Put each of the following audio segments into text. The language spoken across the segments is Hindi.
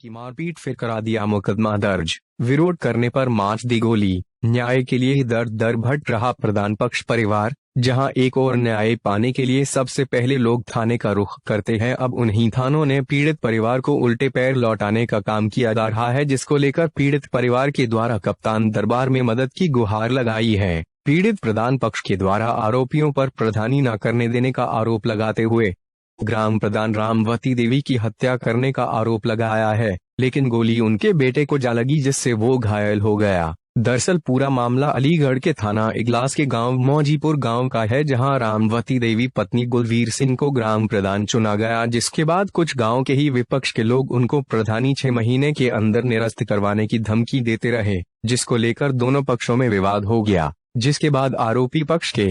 की मारपीट, फिर करा दिया मुकदमा दर्ज। विरोध करने पर माच दी गोली। न्याय के लिए दर दर भट रहा प्रधान पक्ष परिवार। जहां एक और न्याय पाने के लिए सबसे पहले लोग थाने का रुख करते हैं, अब उन्हीं थानों ने पीड़ित परिवार को उल्टे पैर लौटाने का काम किया जा रहा है, जिसको लेकर पीड़ित परिवार के द्वारा कप्तान दरबार में मदद की गुहार लगाई है। पीड़ित प्रधान पक्ष के द्वारा आरोपियों पर प्रधानी न करने देने का आरोप लगाते हुए ग्राम प्रधान रामवती देवी की हत्या करने का आरोप लगाया है, लेकिन गोली उनके बेटे को जा लगी, जिससे वो घायल हो गया। दरअसल पूरा मामला अलीगढ़ के थाना इगलास के गांव मौजीपुर गांव का है, जहां रामवती देवी पत्नी गुलवीर सिंह को ग्राम प्रधान चुना गया, जिसके बाद कुछ गांव के ही विपक्ष के लोग उनको प्रधानी 6 महीने के अंदर निरस्त करवाने की धमकी देते रहे, जिसको लेकर दोनों पक्षों में विवाद हो गया। जिसके बाद आरोपी पक्ष के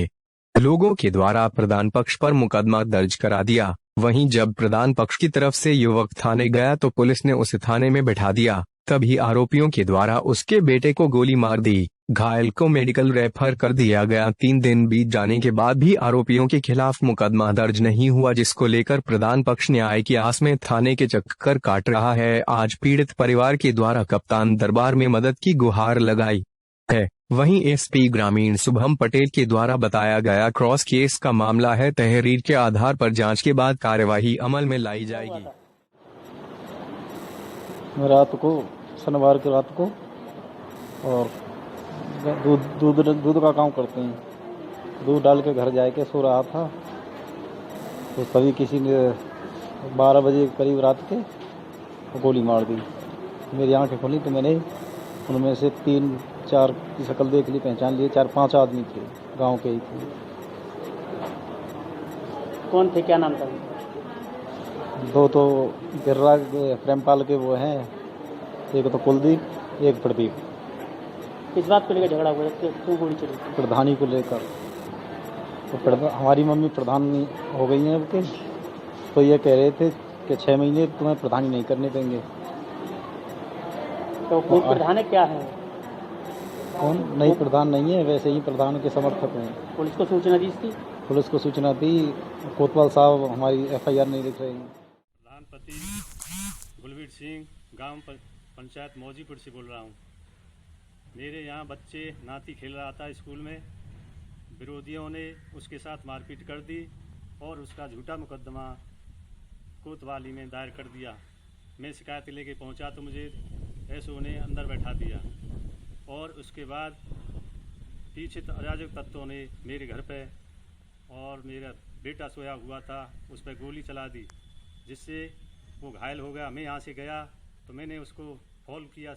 लोगों के द्वारा प्रधान पक्ष पर मुकदमा दर्ज करा दिया। वहीं जब प्रधान पक्ष की तरफ से युवक थाने गया तो पुलिस ने उसे थाने में बैठा दिया। तभी आरोपियों के द्वारा उसके बेटे को गोली मार दी। घायल को मेडिकल रेफर कर दिया गया। 3 दिन बीत जाने के बाद भी आरोपियों के खिलाफ मुकदमा दर्ज नहीं हुआ, जिसको लेकर प्रधान पक्ष न्याय की आस में थाने के चक्कर काट रहा है। आज पीड़ित परिवार के द्वारा कप्तान दरबार में मदद की गुहार लगाई है। वहीं एसपी ग्रामीण शुभम पटेल के द्वारा बताया गया क्रॉस केस का मामला है। तहरीर के आधार पर जांच के बाद कार्यवाही अमल में लाई जाएगी। रात को शनिवार की रात को और दूध का काम करते हैं। दूध डाल के घर जाके सो रहा था तो तभी किसी ने 12 बजे करीब रात के गोली मार दी। मेरी आंखें खुली तो मैंने उनमें से 3-4 की शक्ल देख ली, पहचान लिए। 4-5 आदमी थे, गांव के ही थे। कौन थे, क्या नाम था? 2 तो गिर्रा प्रेमपाल के वो हैं, एक तो कुलदीप, एक प्रदीप। किस बात को लेकर झगड़ा हुआ? क्यों गोली चली? प्रधानी को लेकर। तो हमारी मम्मी प्रधान हो गई हैं अब के, तो ये कह रहे थे कि 6 महीने तुम्हें प्रधानी नहीं करने देंगे। तो कौन प्रधान है, क्या है? कौन? नहीं, प्रधान नहीं है, वैसे ही प्रधान के समर्थक हैं। पुलिस को सूचना दी थी? पुलिस को सूचना दी। कोतवाल साहब हमारी FIR नहीं लिख रहे हैं। प्रधानपति गुलवीर सिंह, गांव पंचायत मौजीपुर से बोल रहा हूं। मेरे यहां बच्चे नाती खेल रहा था स्कूल में। विरोधियों ने उसके साथ मारपीट कर दी और उसका झूठा मुकदमा कोतवाली में दायर कर दिया। मैं शिकायत लेके पहुंचा तो मुझे एसओ ने अंदर बैठा दिया और उसके बाद पीछे अराजक तत्वों ने मेरे घर पे और मेरा बेटा सोया हुआ था उस पर गोली चला दी, जिससे वो घायल हो गया। मैं यहाँ से गया तो मैंने उसको फ़ोन किया,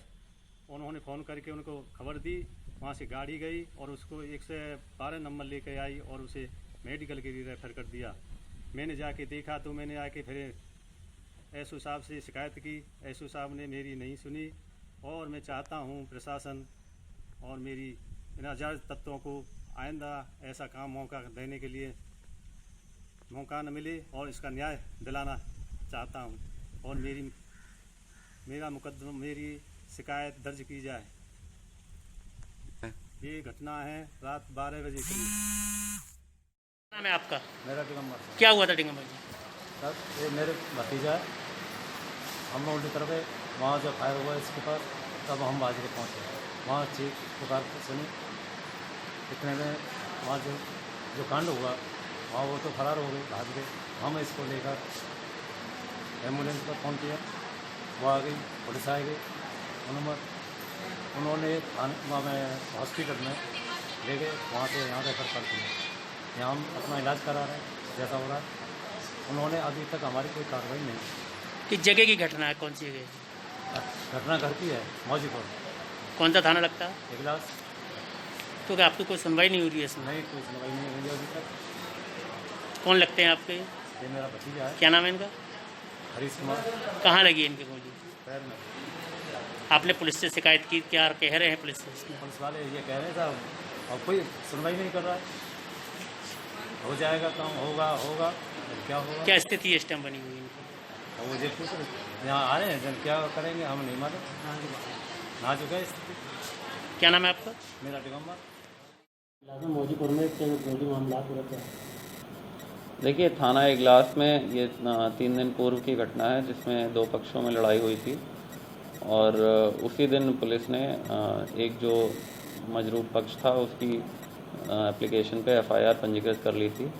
उन्होंने फ़ोन करके उनको खबर दी। वहाँ से गाड़ी गई और उसको 112 नंबर लेकर आई और उसे मेडिकल के लिए रेफ़र कर दिया। मैंने जाके देखा तो मैंने आके फिर एसओ साहब से शिकायत की। एसओ साहब ने मेरी नहीं सुनी और मैं चाहता हूँ प्रशासन और मेरी नाजायज़ तत्वों को आइंदा ऐसा काम मौका देने के लिए मौका न मिले और इसका न्याय दिलाना चाहता हूँ और मेरा मुकदमा, मेरी शिकायत दर्ज की जाए। ये घटना है रात 12 बजे करीब। नाम है आपका? मेरा दिगंबर। क्या हुआ था दिगंबर जी? सर ये मेरे भतीजा है, हम लोग उल्टी तरफ है, वहाँ जो फायर हुआ इसके पास, तब हम बाज के पहुँचे। वहाँ चीख पुकार सुनी। इतने में वहाँ जो कांड हुआ वहाँ वो तो फरार हो गए, भाग गए। हम इसको लेकर एम्बुलेंस पर फ़ोन किया, वो आ गई, पुलिस आ गई। उन्होंने वहाँ में हॉस्पिटल में ले गए, वहाँ से यहाँ रेफर कर दिया। यहाँ हम अपना इलाज करा रहे हैं जैसा हो रहा है। उन्होंने अभी तक हमारी कोई कार्रवाई नहीं की। किस जगह की घटना है, कौन सी जगह? घटना घर की है, मौजीपुर। कौन सा थाना लगता है? इगलास। तो क्या आपकी कोई सुनवाई नहीं हो रही है इसमें? नहीं, कोई सुनवाई नहीं हुई अभी तक। कौन लगते हैं आपके? ये मेरा भतीजा है। क्या नाम है इनका? हरीश कुमार। कहाँ लगी है इनकी गोली? पैर में। आपने पुलिस से शिकायत की, क्या कह रहे हैं पुलिस से? पुलिस वाले ये कह रहे हैं साहब, अब कोई सुनवाई नहीं कर रहा है। हो जाएगा काम, होगा क्या होगा? क्या स्थिति है इस टाइम बनी हुई इनकी? और मुझे पूछ रहे यहाँ आ रहे हैं जन, क्या करेंगे हम नहीं मालूम। ना चुका है स्थिति। क्या नाम है आपका? मेरा दिगंबर। मौजीपुर में गोली मामला पूरा क्या? देखिए, थाना इगलास में ये 3 दिन पूर्व की घटना है जिसमें 2 पक्षों में लड़ाई हुई थी। और उसी दिन पुलिस ने एक जो मजरूर पक्ष था उसकी एप्लीकेशन पे एफआईआर पंजीकृत कर ली थी।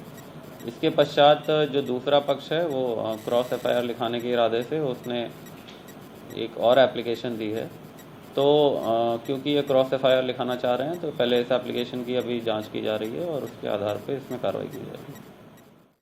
इसके पश्चात जो दूसरा पक्ष है वो क्रॉस एफआईआर लिखाने के इरादे से उसने एक और एप्लीकेशन दी है। तो क्योंकि ये क्रॉस एफआईआर लिखाना चाह रहे हैं तो पहले इस एप्लीकेशन की अभी जांच की जा रही है और उसके आधार पे इसमें कार्रवाई की जाएगी।